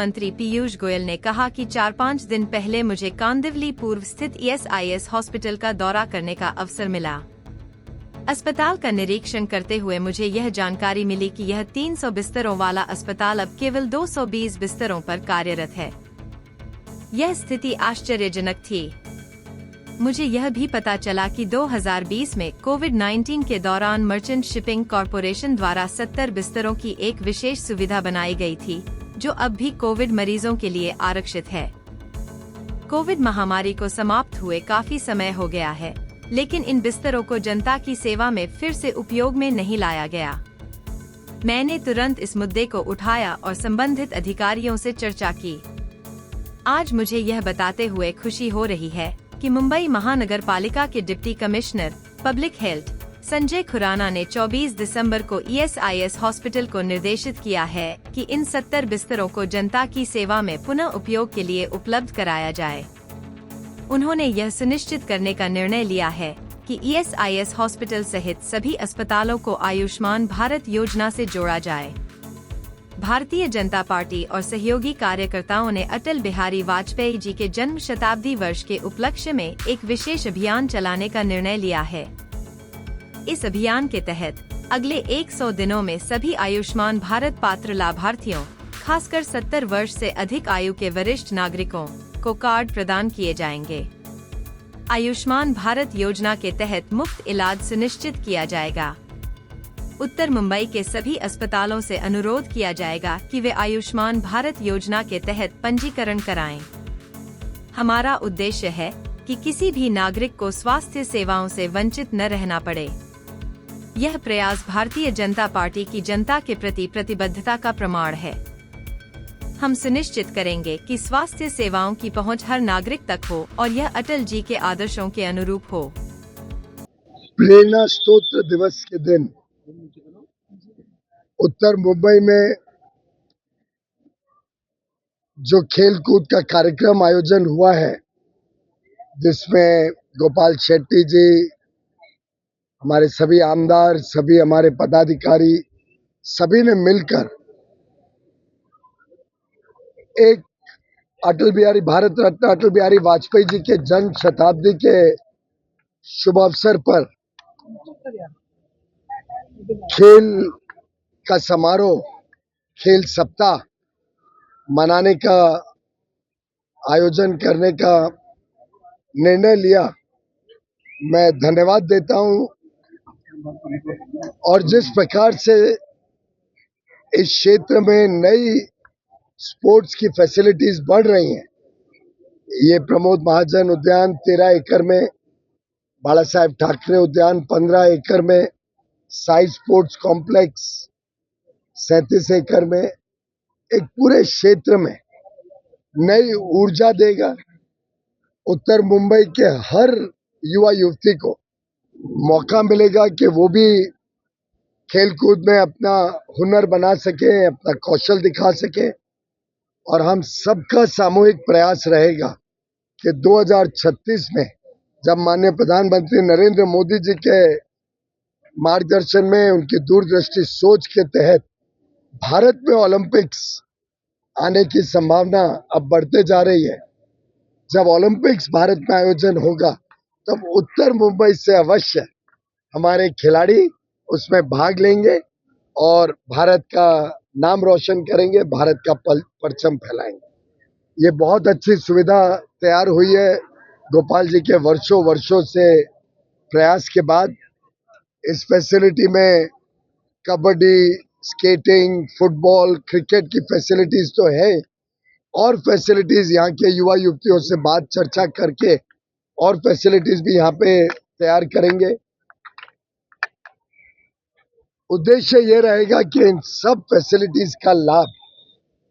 मंत्री पीयूष गोयल ने कहा कि 4-5 दिन पहले मुझे कांदिवली पूर्व स्थित ESIS हॉस्पिटल का दौरा करने का अवसर मिला। अस्पताल का निरीक्षण करते हुए मुझे यह जानकारी मिली कि यह 300 बिस्तरों वाला अस्पताल अब केवल 220 बिस्तरों पर कार्यरत है। यह स्थिति आश्चर्यजनक थी। मुझे यह भी पता चला कि 2020 में कोविड-19 के दौरान मर्चेंट शिपिंग कॉरपोरेशन द्वारा 70 बिस्तरों की एक विशेष सुविधा बनाई गई थी, जो अब भी कोविड मरीजों के लिए आरक्षित है। कोविड महामारी को समाप्त हुए काफी समय हो गया है, लेकिन इन बिस्तरों को जनता की सेवा में फिर से उपयोग में नहीं लाया गया। मैंने तुरंत इस मुद्दे को उठाया और संबंधित अधिकारियों से चर्चा की। आज मुझे यह बताते हुए खुशी हो रही है कि मुंबई महानगर पालिका के deputy commissioner public health Sanjay Khurana ने 24 दिसंबर को ESIS हॉस्पिटल को निर्देशित किया है कि इन 70 बिस्तरों को जनता की सेवा में पुनः उपयोग के लिए उपलब्ध कराया जाए। उन्होंने यह सुनिश्चित करने का निर्णय लिया है कि ESIS हॉस्पिटल सहित सभी अस्पतालों को आयुष्मान भारत योजना से जोड़ा जाए। भारतीय जनता पार्टी और सहयोगी कार्यकर्ताओं ने अटल बिहारी वाजपेयी जी के जन्म शताब्दी वर्ष के उपलक्ष्य में एक विशेष अभियान चलाने का निर्णय लिया है। इस अभियान के तहत अगले 100 दिनों में सभी आयुष्मान भारत पात्र लाभार्थियों, खासकर 70 वर्ष से अधिक आयु के वरिष्ठ नागरिकों को कार्ड प्रदान किए जाएंगे। आयुष्मान भारत योजना के तहत मुफ्त इलाज सुनिश्चित किया जाएगा। उत्तर मुंबई के सभी अस्पतालों से अनुरोध किया जाएगा कि वे आयुष्मान भारत योजना के तहत पंजीकरण कराएं। हमारा उद्देश्य है कि किसी भी नागरिक को स्वास्थ्य सेवाओं से वंचित न रहना पड़े। यह प्रयास भारतीय जनता पार्टी की जनता के प्रति प्रतिबद्धता का प्रमाण है। हम सुनिश्चित करेंगे कि स्वास्थ्य सेवाओं की पहुंच हर नागरिक तक हो और यह अटल जी के आदर्शों के अनुरूप हो। प्रेरणा स्तोत्र दिवस के दिन उत्तर मुंबई में जो खेल कूद का कार्यक्रम आयोजन हुआ है, जिसमें गोपाल शेट्टी जी, हमारे सभी आमदार, सभी हमारे पदाधिकारी, सभी ने मिलकर एक भारत रत्न अटल बिहारी वाजपेयी जी के जन्म शताब्दी के शुभ अवसर पर खेल का समारोह, खेल सप्ताह मनाने का आयोजन करने का निर्णय लिया। मैं धन्यवाद देता हूं। और जिस प्रकार से इस क्षेत्र में नई स्पोर्ट्स की फैसिलिटीज बढ़ रही हैं, ये प्रमोद महाजन उद्यान 13 एकड़ में, बाला साहेब ठाकरे उद्यान 15 एकड़ में, साई स्पोर्ट्स कॉम्प्लेक्स 37 एकड़ में, एक पूरे क्षेत्र में नई ऊर्जा देगा। उत्तर मुंबई के हर युवा युवती को मौका मिलेगा कि वो भी खेलकूद में अपना हुनर बना सके, अपना कौशल दिखा सके। और हम सबका सामूहिक प्रयास रहेगा कि 2036 में जब माननीय प्रधानमंत्री नरेंद्र मोदी जी के मार्गदर्शन में, उनकी दूरदृष्टि सोच के तहत भारत में ओलंपिक्स आने की संभावना अब बढ़ते जा रही है। जब ओलंपिक्स भारत में आयोजन होगा, तब उत्तर मुंबई से अवश्य हमारे खिलाड़ी उसमें भाग लेंगे और भारत का नाम रोशन करेंगे, भारत का परचम फैलाएंगे। ये बहुत अच्छी सुविधा तैयार हुई है गोपाल जी के वर्षों से प्रयास के बाद। इस फैसिलिटी में कबड्डी, स्केटिंग, फुटबॉल, क्रिकेट की फैसिलिटीज तो है, और फैसिलिटीज यहाँ के युवा युवतियों से बात चर्चा करके और फैसिलिटीज भी यहाँ पे तैयार करेंगे। उद्देश्य ये रहेगा कि इन सब फैसिलिटीज का लाभ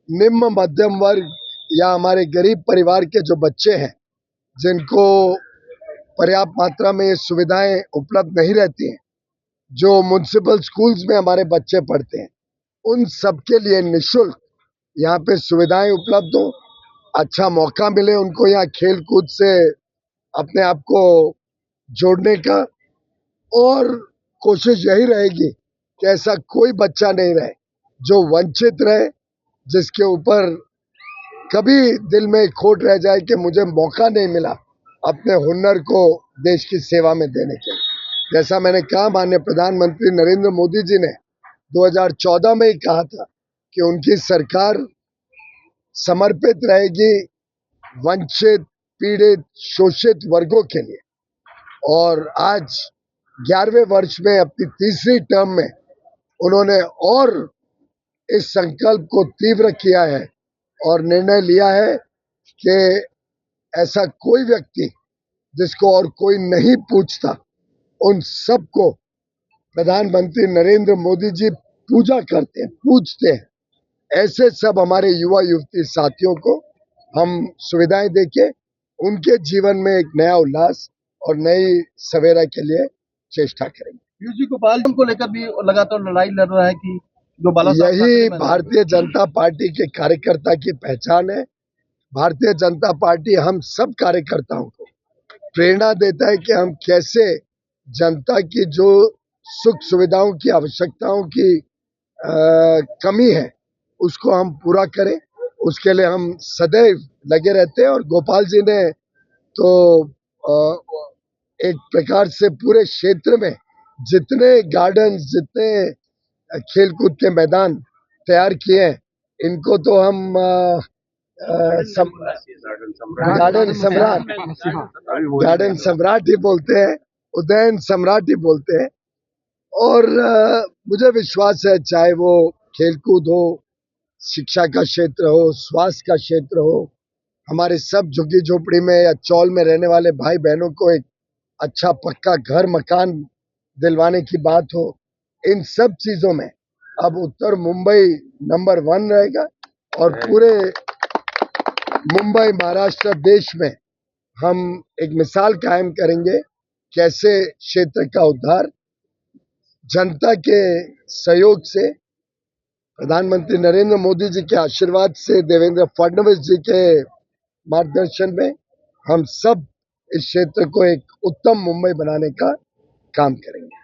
निम्न मध्यम वर्ग या हमारे गरीब परिवार के जो बच्चे हैं, जिनको पर्याप्त मात्रा में ये सुविधाएं उपलब्ध नहीं रहती हैं, जो म्युनिसिपल स्कूल्स में हमारे बच्चे पढ़ते हैं, उन सब के लिए निःशुल्क यहाँ पे सुविधाएं उपलब्ध हो, अच्छा मौका मिले उनको यहाँ खेल कूद से अपने आप को जोड़ने का। और कोशिश यही रहेगी कि ऐसा कोई बच्चा नहीं रहे जो वंचित रहे, जिसके ऊपर कभी दिल में खोट रह जाए कि मुझे मौका नहीं मिला अपने हुनर को देश की सेवा में देने के। जैसा मैंने कहा, माननीय प्रधानमंत्री नरेंद्र मोदी जी ने 2014 में ही कहा था कि उनकी सरकार समर्पित रहेगी वंचित, पीड़ित, शोषित वर्गों के लिए। और आज 11वें वर्ष में अपनी तीसरी टर्म में उन्होंने और इस संकल्प को तीव्र किया है और निर्णय लिया है कि ऐसा कोई व्यक्ति जिसको और कोई नहीं पूछता, उन सबको प्रधानमंत्री नरेंद्र मोदी जी पूजा करते हैं, पूछते हैं। ऐसे सब हमारे युवा युवती साथियों को हम सुविधाएं देके उनके जीवन में एक नया उल्लास और नई सवेरा के लिए चेष्टा करेंगे। पीयूष जी, गोपाल जी को लेकर भी लगातार लड़ाई लड़ रहा है कि जो बाला साहब यही ठाकरे भारतीय जनता पार्टी के कार्यकर्ता की पहचान है। भारतीय जनता पार्टी हम सब कार्यकर्ताओं को प्रेरणा देता है कि हम कैसे जनता की जो सुख सुविधाओं की आवश्यकताओं की कमी है उसको हम पूरा करें। उसके लिए हम सदैव लगे रहते हैं। और गोपाल जी ने तो एक प्रकार से पूरे क्षेत्र में जितने गार्डन, जितने खेलकूद के मैदान तैयार किए हैं, इनको तो हम गार्डन सम्राट ही बोलते हैं, उद्यान सम्राट ही बोलते हैं। और मुझे विश्वास है, चाहे वो खेलकूद हो, शिक्षा का क्षेत्र हो, स्वास्थ्य का क्षेत्र हो, हमारे सब झुग्गी झोपड़ी में या चौल में रहने वाले भाई बहनों को एक अच्छा पक्का घर मकान दिलवाने की बात हो, इन सब चीजों में अब उत्तर मुंबई नंबर 1 रहेगा। और पूरे मुंबई, महाराष्ट्र, देश में हम एक मिसाल कायम करेंगे कैसे क्षेत्र का उद्धार जनता के सहयोग से, प्रधानमंत्री नरेंद्र मोदी जी के आशीर्वाद से, देवेंद्र फडणवीस जी के मार्गदर्शन में हम सब इस क्षेत्र को एक उत्तम मुंबई बनाने का काम करेंगे।